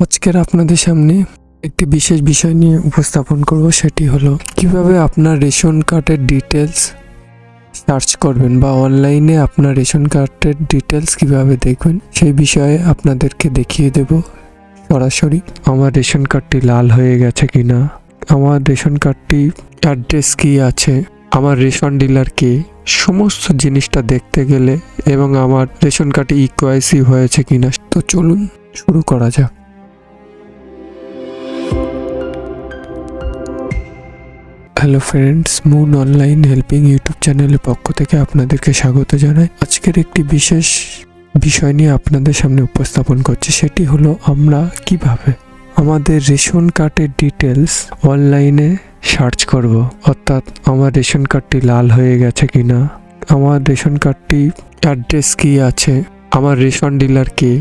আজকের আপনাদের সামনে একটি বিশেষ বিষয় নিয়ে উপস্থাপন করব, সেটি হলো কিভাবে আপনার রেশন কার্ডের ডিটেলস সার্চ করবেন বা অনলাইনে আপনার রেশন কার্ডের ডিটেলস কিভাবে দেখবেন সেই বিষয়ে আপনাদেরকে দেখিয়ে দেব সরাসরি। আমার রেশন কার্ডটি লাল হয়ে গেছে কিনা, আমার রেশন কার্ডটি অ্যাড্রেস কি আছে, আমার রেশন ডিলার কে, সমস্ত জিনিসটা দেখতে গেলে এবং আমার রেশন কার্ডে ইকেওয়াইসি হয়েছে কিনা। তো চলুন শুরু করা যাক। Hello friends, moon online helping YouTube চ্যানেলের পক্ষ থেকে আপনাদেরকে স্বাগত জানাই। আজকের একটি বিশেষ বিষয় নিয়ে আপনাদের সামনে উপস্থাপন করছি, সেটি হলো আমরা কিভাবে আমাদের রেশন কার্ডের ডিটেলস অনলাইনে সার্চ করব। অর্থাৎ আমার রেশন কার্ডটি লাল হয়ে গেছে কিনা, আমার রেশন কার্ডটি অ্যাড্রেস কি আছে, আমার রেশন ডিলার কে,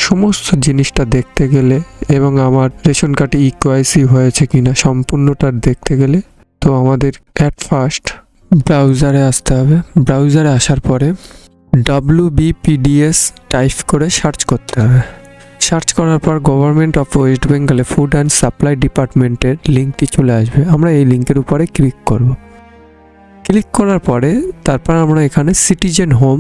সমস্ত জিনিসটা দেখতে গেলে এবং আমার রেশন কার্ডে ইকেওয়াইসি হয়েছে কিনা সম্পূর্ণটা দেখতে গেলে তো আমাদের অ্যাট ফার্স্ট ব্রাউজারে আসতে হবে। ব্রাউজারে আসার পরে WBPDS টাইপ করে সার্চ করতে হবে। সার্চ করার পর গভর্নমেন্ট অফ ওয়েস্ট বেঙ্গলে ফুড অ্যান্ড সাপ্লাই ডিপার্টমেন্টের লিঙ্কটি চলে আসবে। আমরা এই লিঙ্কের উপরে ক্লিক করব। ক্লিক করার পরে তারপর আমরা এখানে সিটিজেন হোম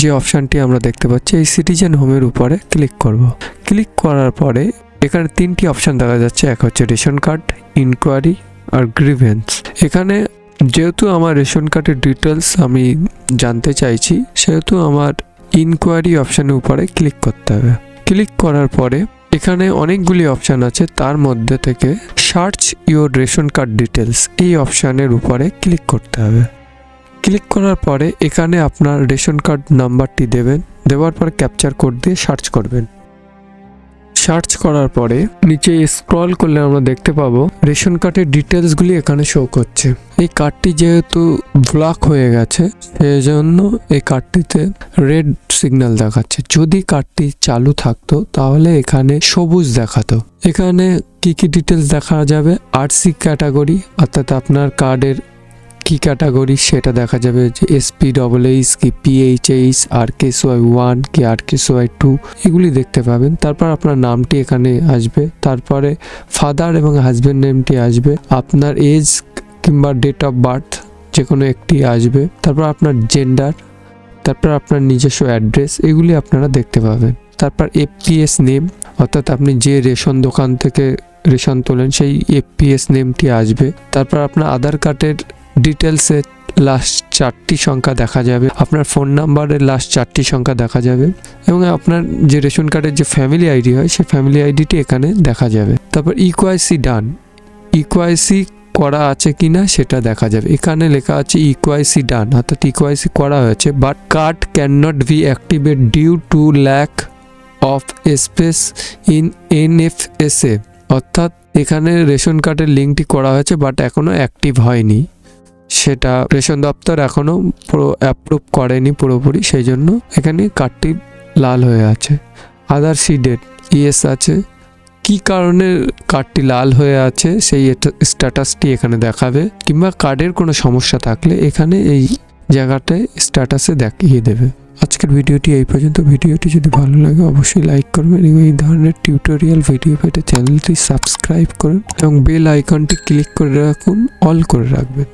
যে অপশানটি আমরা দেখতে পাচ্ছি, এই সিটিজেন হোমের উপরে ক্লিক করব। ক্লিক করার পরে এখানে তিনটি অপশান দেখা যাচ্ছে, এক হচ্ছে রেশন কার্ড, ইনকোয়ারি আর গ্রিভেন্স। এখানে যেহেতু আমার রেশন কার্ডের ডিটেলস আমি জানতে চাইছি, সেহেতু আমার ইনকোয়ারি অপশানের উপরে ক্লিক করতে হবে। ক্লিক করার পরে এখানে অনেকগুলি অপশান আছে, তার মধ্যে থেকে search your ration card details এই অপশানের উপরে ক্লিক করতে হবে। ক্লিক করার পরে এখানে আপনার রেশন কার্ড নাম্বারটি দেবেন, দেওয়ার পর ক্যাপচার কোড দিয়ে সার্চ করবেন। সার্চ করার পরে নিচে স্ক্রল করলে আমরা দেখতে পাবো রেশন কার্ডের ডিটেলসগুলি এখানে শো করছে। এই কার্ডটি যেহেতু ব্লক হয়ে গেছে সেজন্য এই কার্ডটিতে রেড সিগন্যাল দেখাচ্ছে। যদি কার্ডটি চালু থাকতো তাহলে এখানে সবুজ দেখাতো। এখানে কি কি ডিটেলস দেখা যাবে, আরসি ক্যাটাগরি অর্থাৎ আপনার কার্ডের কি ক্যাটাগরি সেটা দেখা যাবে, যে SPHH কি PHH, RKSY1 কি RKSY2 এগুলি দেখতে পাবেন। তারপর আপনার নামটি এখানে আসবে, তারপরে ফাদার এবং হাজব্যান্ড নেমটি আসবে, আপনার এজ কিংবা ডেট অফ বার্থ যে কোনো একটি আসবে, তারপর আপনার জেন্ডার, তারপর আপনার নিজস্ব অ্যাড্রেস, এগুলি আপনারা দেখতে পাবেন। তারপর FPS নেম অর্থাৎ আপনি যে রেশন দোকান থেকে রেশন তোলেন সেই FPS নেমটি আসবে। তারপর আপনার আধার কার্ডের ডিটেলসের লাস্ট 4টি সংখ্যা দেখা যাবে, আপনার ফোন নাম্বারের লাস্ট 4টি সংখ্যা দেখা যাবে এবং আপনার যে রেশন কার্ডের যে ফ্যামিলি আইডি হয় সেই ফ্যামিলি আইডিটি এখানে দেখা যাবে। তারপর ইকেওয়াইসি ডান, ইকেওয়াইসি করা আছে কিনা সেটা দেখা যাবে। এখানে লেখা আছে ইকেওয়াইসি ডান অর্থাৎ ইকেওয়াইসি করা হয়েছে, but card can not be activate due to lack of space in NFSA অর্থাৎ এখানে রেশন কার্ডের লিঙ্কটি করা হয়েছে বাট এখনো অ্যাক্টিভ হয়নি, সেটা রেশন দপ্তর এখনো অ্যাপ্রুভ করেনি পুরোপুরি, সেই জন্য এখানে কার্ডটি লাল হয়ে আছে। আদার সিডেড ইয়েস আছে, কি কারণে কার্ডটি লাল হয়ে আছে সেই স্ট্যাটাসটি এখানে দেখাবে, কিংবা কার্ডের কোনো সমস্যা থাকলে এখানে এই জায়গাটায় স্ট্যাটাসে দেখিয়ে দেবে। আজকের ভিডিওটি এই পর্যন্ত। ভিডিওটি যদি ভালো লাগে অবশ্যই লাইক করবেন এবং এই ধরনের টিউটোরিয়াল ভিডিও পেতে চ্যানেলটি সাবস্ক্রাইব করুন এবং বেল আইকনটি ক্লিক করে রাখুন, অল করে রাখবেন।